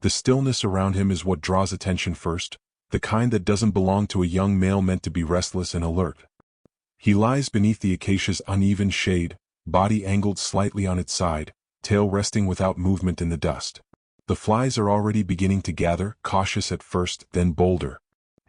The stillness around him is what draws attention first, the kind that doesn't belong to a young male meant to be restless and alert. He lies beneath the acacia's uneven shade, body angled slightly on its side, tail resting without movement in the dust. The flies are already beginning to gather, cautious at first, then bolder.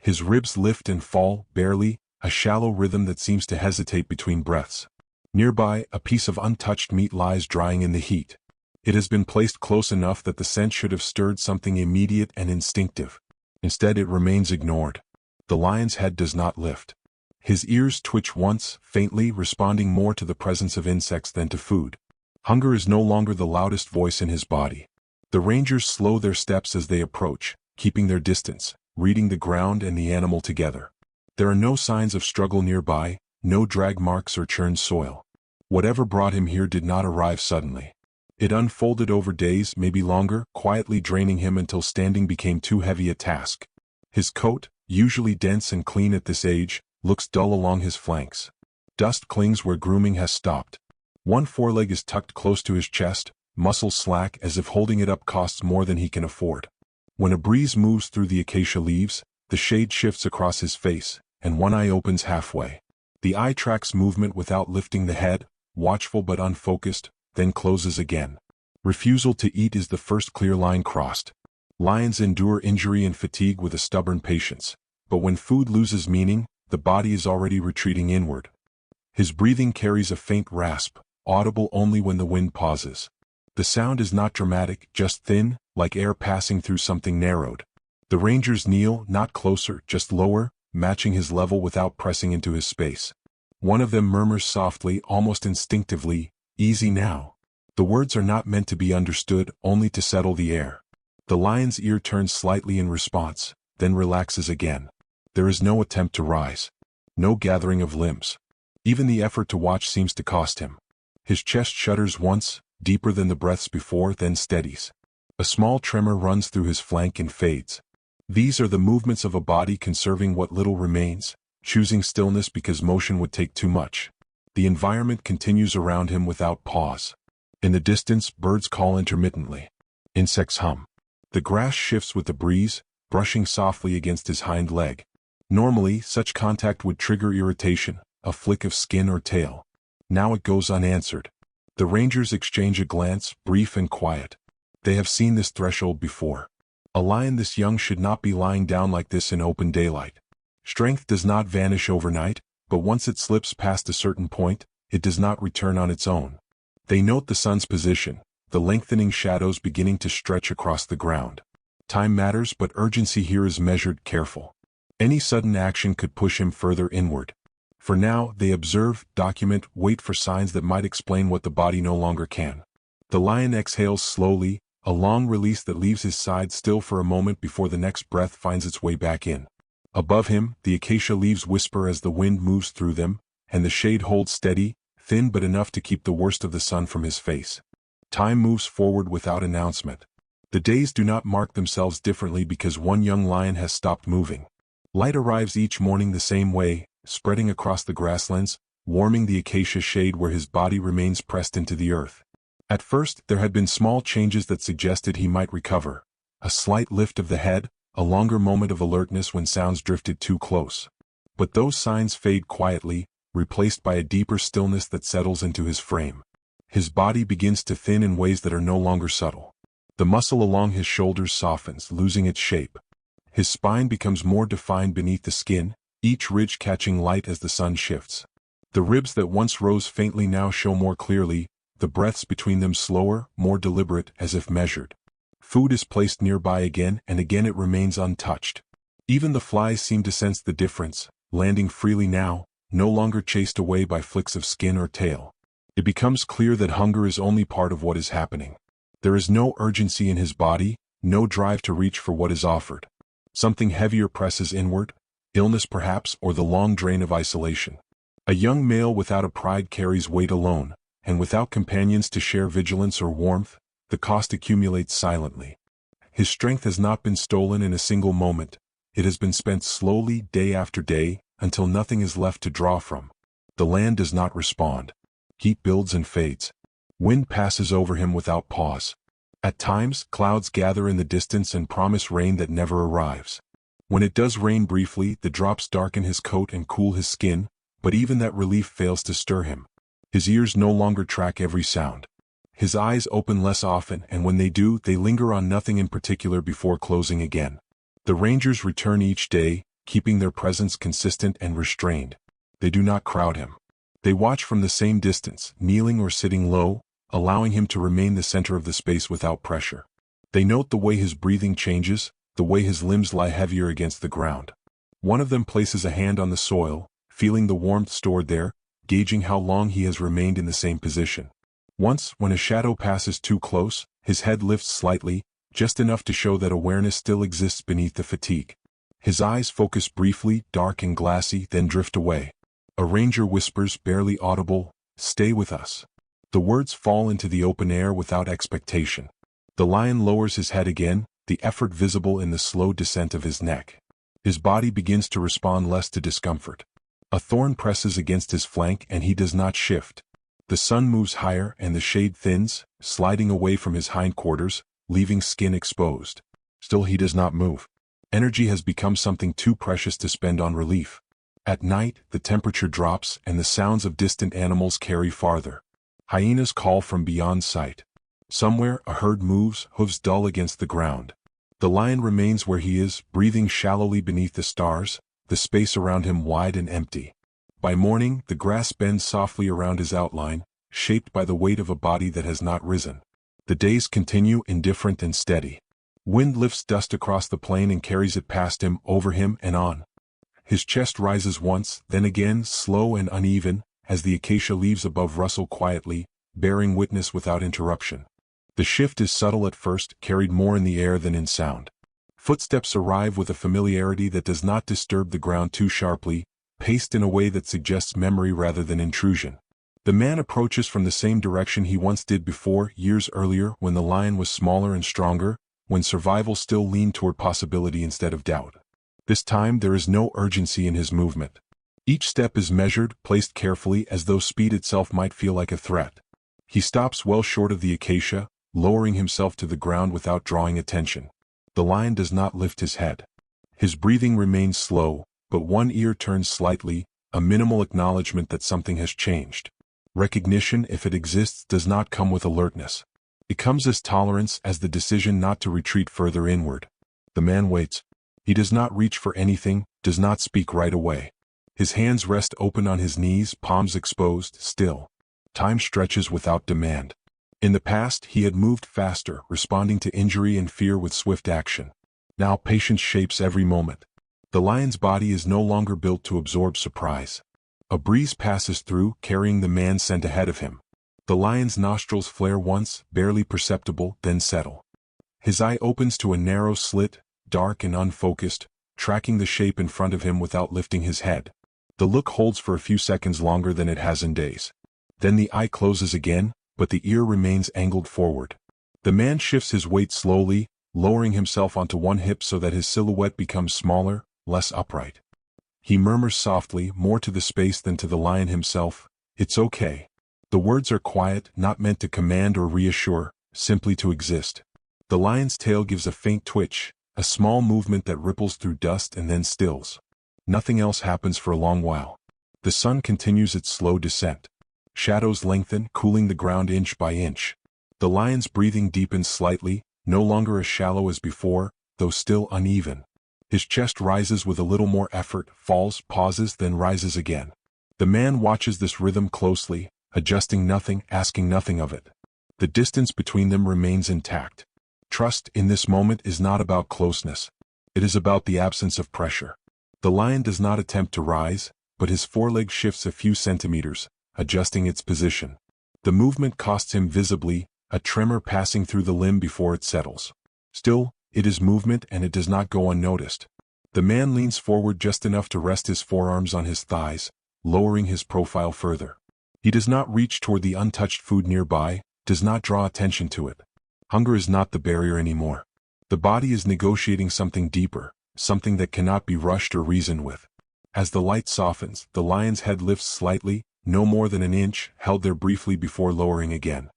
His ribs lift and fall, barely, a shallow rhythm that seems to hesitate between breaths. Nearby, a piece of untouched meat lies drying in the heat. It has been placed close enough that the scent should have stirred something immediate and instinctive. Instead, it remains ignored. The lion's head does not lift. His ears twitch once, faintly, responding more to the presence of insects than to food. Hunger is no longer the loudest voice in his body. The rangers slow their steps as they approach, keeping their distance, reading the ground and the animal together. There are no signs of struggle nearby, no drag marks or churned soil. Whatever brought him here did not arrive suddenly. It unfolded over days, maybe longer, quietly draining him until standing became too heavy a task. His coat, usually dense and clean at this age, looks dull along his flanks. Dust clings where grooming has stopped. One foreleg is tucked close to his chest, muscles slack as if holding it up costs more than he can afford. When a breeze moves through the acacia leaves, the shade shifts across his face, and one eye opens halfway. The eye tracks movement without lifting the head, watchful but unfocused, then closes again. Refusal to eat is the first clear line crossed. Lions endure injury and fatigue with a stubborn patience, but when food loses meaning, the body is already retreating inward. His breathing carries a faint rasp, audible only when the wind pauses. The sound is not dramatic, just thin, like air passing through something narrowed. The rangers kneel, not closer, just lower, matching his level without pressing into his space. One of them murmurs softly, almost instinctively, "Easy now." The words are not meant to be understood, only to settle the air. The lion's ear turns slightly in response, then relaxes again. There is no attempt to rise. No gathering of limbs. Even the effort to watch seems to cost him. His chest shudders once, deeper than the breaths before, then steadies. A small tremor runs through his flank and fades. These are the movements of a body conserving what little remains, choosing stillness because motion would take too much. The environment continues around him without pause. In the distance, birds call intermittently. Insects hum. The grass shifts with the breeze, brushing softly against his hind leg. Normally, such contact would trigger irritation, a flick of skin or tail. Now it goes unanswered. The rangers exchange a glance, brief and quiet. They have seen this threshold before. A lion this young should not be lying down like this in open daylight. Strength does not vanish overnight, but once it slips past a certain point, it does not return on its own. They note the sun's position, the lengthening shadows beginning to stretch across the ground. Time matters, but urgency here is measured, careful. Any sudden action could push him further inward. For now, they observe, document, wait for signs that might explain what the body no longer can. The lion exhales slowly, a long release that leaves his side still for a moment before the next breath finds its way back in. Above him, the acacia leaves whisper as the wind moves through them, and the shade holds steady, thin but enough to keep the worst of the sun from his face. Time moves forward without announcement. The days do not mark themselves differently because one young lion has stopped moving. Light arrives each morning the same way, spreading across the grasslands, warming the acacia shade where his body remains pressed into the earth. At first, there had been small changes that suggested he might recover. A slight lift of the head, a longer moment of alertness when sounds drifted too close. But those signs fade quietly, replaced by a deeper stillness that settles into his frame. His body begins to thin in ways that are no longer subtle. The muscle along his shoulders softens, losing its shape. His spine becomes more defined beneath the skin, each ridge catching light as the sun shifts. The ribs that once rose faintly now show more clearly, the breaths between them slower, more deliberate, as if measured. Food is placed nearby again, and again it remains untouched. Even the flies seem to sense the difference, landing freely now, no longer chased away by flicks of skin or tail. It becomes clear that hunger is only part of what is happening. There is no urgency in his body, no drive to reach for what is offered. Something heavier presses inward, illness perhaps, or the long drain of isolation. A young male without a pride carries weight alone, and without companions to share vigilance or warmth, the cost accumulates silently. His strength has not been stolen in a single moment. It has been spent slowly, day after day, until nothing is left to draw from. The land does not respond. Heat builds and fades. Wind passes over him without pause. At times, clouds gather in the distance and promise rain that never arrives. When it does rain briefly, the drops darken his coat and cool his skin, but even that relief fails to stir him. His ears no longer track every sound. His eyes open less often, and when they do, they linger on nothing in particular before closing again. The rangers return each day, keeping their presence consistent and restrained. They do not crowd him. They watch from the same distance, kneeling or sitting low, allowing him to remain the center of the space without pressure. They note the way his breathing changes, the way his limbs lie heavier against the ground. One of them places a hand on the soil, feeling the warmth stored there, gauging how long he has remained in the same position. Once, when a shadow passes too close, his head lifts slightly, just enough to show that awareness still exists beneath the fatigue. His eyes focus briefly, dark and glassy, then drift away. A ranger whispers, barely audible, "Stay with us." The words fall into the open air without expectation. The lion lowers his head again, the effort visible in the slow descent of his neck. His body begins to respond less to discomfort. A thorn presses against his flank and he does not shift. The sun moves higher and the shade thins, sliding away from his hindquarters, leaving skin exposed. Still he does not move. Energy has become something too precious to spend on relief. At night, the temperature drops and the sounds of distant animals carry farther. Hyenas call from beyond sight. Somewhere, a herd moves, hooves dull against the ground. The lion remains where he is, breathing shallowly beneath the stars, the space around him wide and empty. By morning, the grass bends softly around his outline, shaped by the weight of a body that has not risen. The days continue indifferent and steady. Wind lifts dust across the plain and carries it past him, over him, and on. His chest rises once, then again, slow and uneven, as the acacia leaves above rustle quietly, bearing witness without interruption. The shift is subtle at first, carried more in the air than in sound. Footsteps arrive with a familiarity that does not disturb the ground too sharply, paced in a way that suggests memory rather than intrusion. The man approaches from the same direction he once did before, years earlier, when the lion was smaller and stronger, when survival still leaned toward possibility instead of doubt. This time there is no urgency in his movement. Each step is measured, placed carefully, as though speed itself might feel like a threat. He stops well short of the acacia, lowering himself to the ground without drawing attention. The lion does not lift his head. His breathing remains slow, but one ear turns slightly, a minimal acknowledgement that something has changed. Recognition, if it exists, does not come with alertness. It comes as tolerance, as the decision not to retreat further inward. The man waits. He does not reach for anything, does not speak right away. His hands rest open on his knees, palms exposed, still. Time stretches without demand. In the past, he had moved faster, responding to injury and fear with swift action. Now patience shapes every moment. The lion's body is no longer built to absorb surprise. A breeze passes through, carrying the man's scent ahead of him. The lion's nostrils flare once, barely perceptible, then settle. His eye opens to a narrow slit, dark and unfocused, tracking the shape in front of him without lifting his head. The look holds for a few seconds longer than it has in days. Then the eye closes again, but the ear remains angled forward. The man shifts his weight slowly, lowering himself onto one hip so that his silhouette becomes smaller, less upright. He murmurs softly, more to the space than to the lion himself, "It's okay." The words are quiet, not meant to command or reassure, simply to exist. The lion's tail gives a faint twitch, a small movement that ripples through dust and then stills. Nothing else happens for a long while. The sun continues its slow descent. Shadows lengthen, cooling the ground inch by inch. The lion's breathing deepens slightly, no longer as shallow as before, though still uneven. His chest rises with a little more effort, falls, pauses, then rises again. The man watches this rhythm closely, adjusting nothing, asking nothing of it. The distance between them remains intact. Trust in this moment is not about closeness. It is about the absence of pressure. The lion does not attempt to rise, but his foreleg shifts a few centimeters, adjusting its position. The movement costs him visibly, a tremor passing through the limb before it settles. Still, it is movement and it does not go unnoticed. The man leans forward just enough to rest his forearms on his thighs, lowering his profile further. He does not reach toward the untouched food nearby, does not draw attention to it. Hunger is not the barrier anymore. The body is negotiating something deeper, something that cannot be rushed or reasoned with. As the light softens, the lion's head lifts slightly, no more than an inch, held there briefly before lowering again.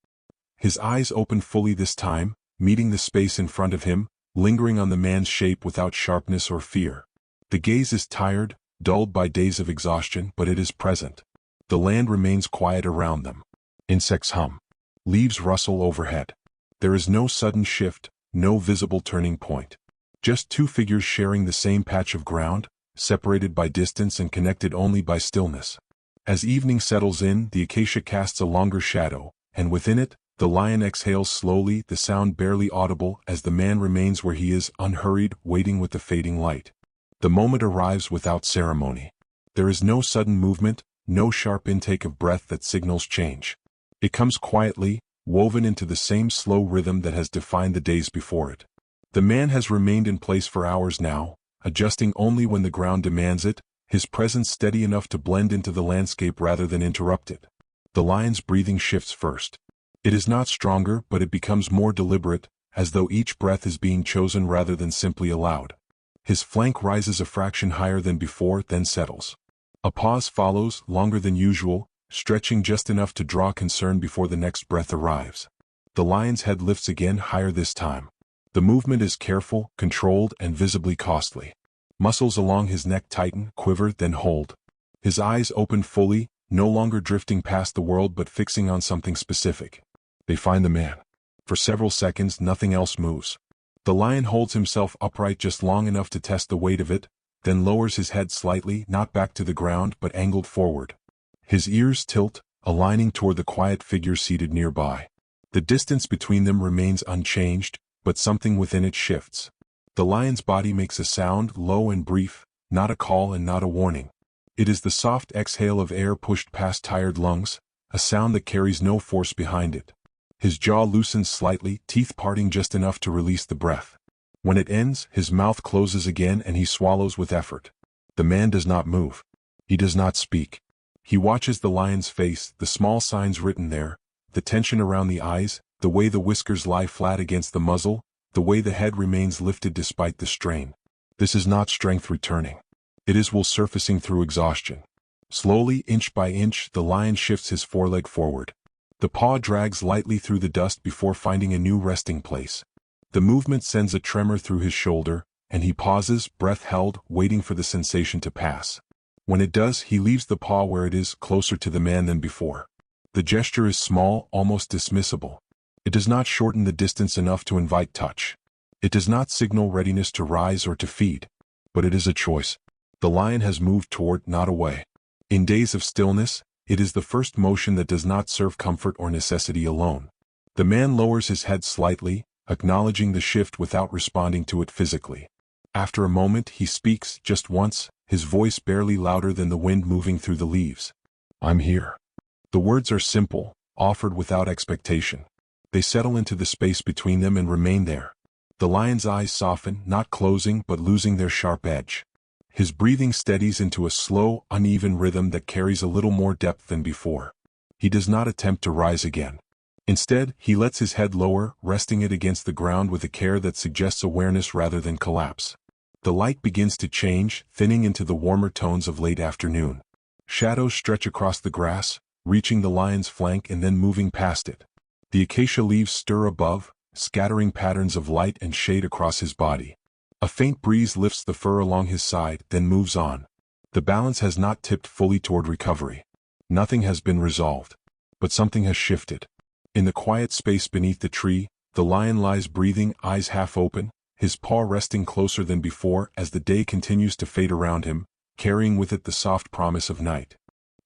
His eyes open fully this time, meeting the space in front of him, lingering on the man's shape without sharpness or fear. The gaze is tired, dulled by days of exhaustion, but it is present. The land remains quiet around them. Insects hum. Leaves rustle overhead. There is no sudden shift, no visible turning point. Just two figures sharing the same patch of ground, separated by distance and connected only by stillness. As evening settles in, the acacia casts a longer shadow, and within it, the lion exhales slowly, the sound barely audible as the man remains where he is, unhurried, waiting with the fading light. The moment arrives without ceremony. There is no sudden movement, no sharp intake of breath that signals change. It comes quietly, woven into the same slow rhythm that has defined the days before it. The man has remained in place for hours now, adjusting only when the ground demands it, his presence steady enough to blend into the landscape rather than interrupt it. The lion's breathing shifts first. It is not stronger, but it becomes more deliberate, as though each breath is being chosen rather than simply allowed. His flank rises a fraction higher than before, then settles. A pause follows, longer than usual, stretching just enough to draw concern before the next breath arrives. The lion's head lifts again, higher this time. The movement is careful, controlled, and visibly costly. Muscles along his neck tighten, quiver, then hold. His eyes open fully, no longer drifting past the world but fixing on something specific. They find the man. For several seconds, nothing else moves. The lion holds himself upright just long enough to test the weight of it, then lowers his head slightly, not back to the ground but angled forward. His ears tilt, aligning toward the quiet figure seated nearby. The distance between them remains unchanged, but something within it shifts. The lion's body makes a sound, low and brief, not a call and not a warning. It is the soft exhale of air pushed past tired lungs, a sound that carries no force behind it. His jaw loosens slightly, teeth parting just enough to release the breath. When it ends, his mouth closes again and he swallows with effort. The man does not move. He does not speak. He watches the lion's face, the small signs written there, the tension around the eyes, the way the whiskers lie flat against the muzzle, the way the head remains lifted despite the strain. This is not strength returning. It is will surfacing through exhaustion. Slowly, inch by inch, the lion shifts his foreleg forward. The paw drags lightly through the dust before finding a new resting place. The movement sends a tremor through his shoulder, and he pauses, breath held, waiting for the sensation to pass. When it does, he leaves the paw where it is, closer to the man than before. The gesture is small, almost dismissible. It does not shorten the distance enough to invite touch. It does not signal readiness to rise or to feed. But it is a choice. The lion has moved toward, not away. In days of stillness, it is the first motion that does not serve comfort or necessity alone. The man lowers his head slightly, acknowledging the shift without responding to it physically. After a moment, he speaks, just once, his voice barely louder than the wind moving through the leaves. "I'm here." The words are simple, offered without expectation. They settle into the space between them and remain there. The lion's eyes soften, not closing but losing their sharp edge. His breathing steadies into a slow, uneven rhythm that carries a little more depth than before. He does not attempt to rise again. Instead, he lets his head lower, resting it against the ground with a care that suggests awareness rather than collapse. The light begins to change, thinning into the warmer tones of late afternoon. Shadows stretch across the grass, reaching the lion's flank and then moving past it. The acacia leaves stir above, scattering patterns of light and shade across his body. A faint breeze lifts the fur along his side, then moves on. The balance has not tipped fully toward recovery. Nothing has been resolved. But something has shifted. In the quiet space beneath the tree, the lion lies breathing, eyes half open, his paw resting closer than before as the day continues to fade around him, carrying with it the soft promise of night.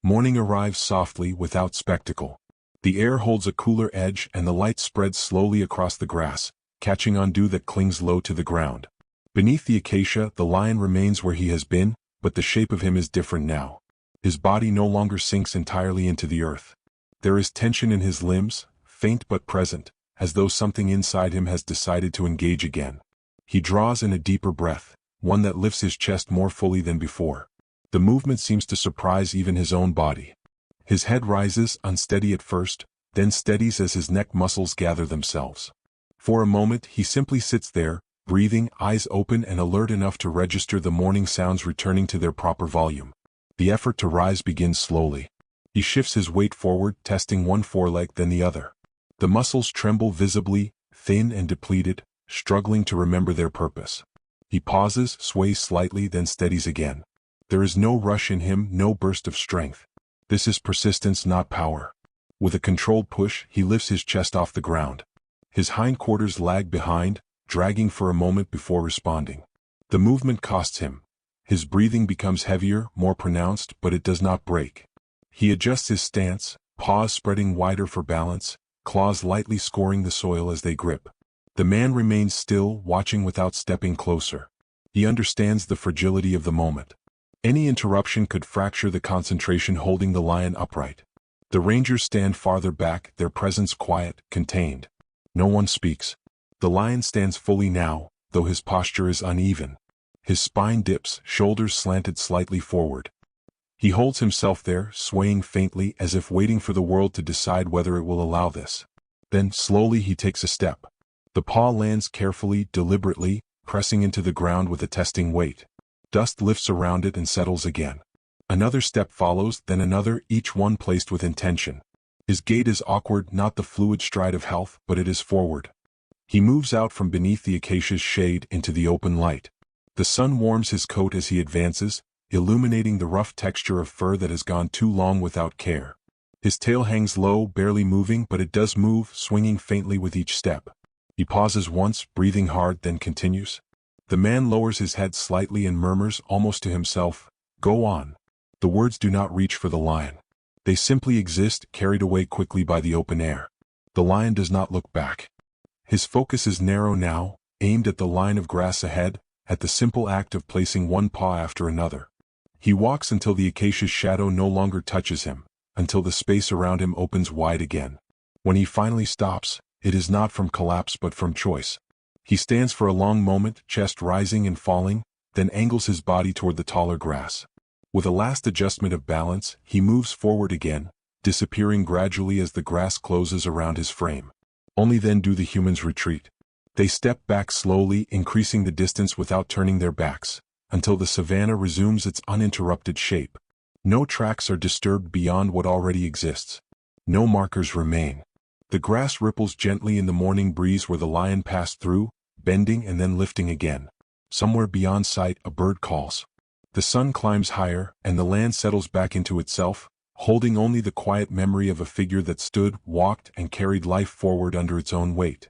Morning arrives softly, without spectacle. The air holds a cooler edge and the light spreads slowly across the grass, catching on dew that clings low to the ground. Beneath the acacia, the lion remains where he has been, but the shape of him is different now. His body no longer sinks entirely into the earth. There is tension in his limbs, faint but present, as though something inside him has decided to engage again. He draws in a deeper breath, one that lifts his chest more fully than before. The movement seems to surprise even his own body. His head rises, unsteady at first, then steadies as his neck muscles gather themselves. For a moment, he simply sits there, breathing, eyes open and alert enough to register the morning sounds returning to their proper volume. The effort to rise begins slowly. He shifts his weight forward, testing one foreleg then the other. The muscles tremble visibly, thin and depleted, struggling to remember their purpose. He pauses, sways slightly, then steadies again. There is no rush in him, no burst of strength. This is persistence, not power. With a controlled push, he lifts his chest off the ground. His hindquarters lag behind, dragging for a moment before responding. The movement costs him. His breathing becomes heavier, more pronounced, but it does not break. He adjusts his stance, paws spreading wider for balance, claws lightly scoring the soil as they grip. The man remains still, watching without stepping closer. He understands the fragility of the moment. Any interruption could fracture the concentration holding the lion upright. The rangers stand farther back, their presence quiet, contained. No one speaks. The lion stands fully now, though his posture is uneven. His spine dips, shoulders slanted slightly forward. He holds himself there, swaying faintly as if waiting for the world to decide whether it will allow this. Then, slowly he takes a step. The paw lands carefully, deliberately, pressing into the ground with a testing weight. Dust lifts around it and settles again. Another step follows, then another, each one placed with intention. His gait is awkward, not the fluid stride of health, but it is forward. He moves out from beneath the acacia's shade into the open light. The sun warms his coat as he advances, illuminating the rough texture of fur that has gone too long without care. His tail hangs low, barely moving, but it does move, swinging faintly with each step. He pauses once, breathing hard, then continues. The man lowers his head slightly and murmurs, almost to himself, "Go on." The words do not reach for the lion. They simply exist, carried away quickly by the open air. The lion does not look back. His focus is narrow now, aimed at the line of grass ahead, at the simple act of placing one paw after another. He walks until the acacia's shadow no longer touches him, until the space around him opens wide again. When he finally stops, it is not from collapse but from choice. He stands for a long moment, chest rising and falling, then angles his body toward the taller grass. With a last adjustment of balance, he moves forward again, disappearing gradually as the grass closes around his frame. Only then do the humans retreat. They step back slowly, increasing the distance without turning their backs, until the savanna resumes its uninterrupted shape. No tracks are disturbed beyond what already exists. No markers remain. The grass ripples gently in the morning breeze where the lion passed through, bending and then lifting again. Somewhere beyond sight, a bird calls. The sun climbs higher, and the land settles back into itself, holding only the quiet memory of a figure that stood, walked, and carried life forward under its own weight.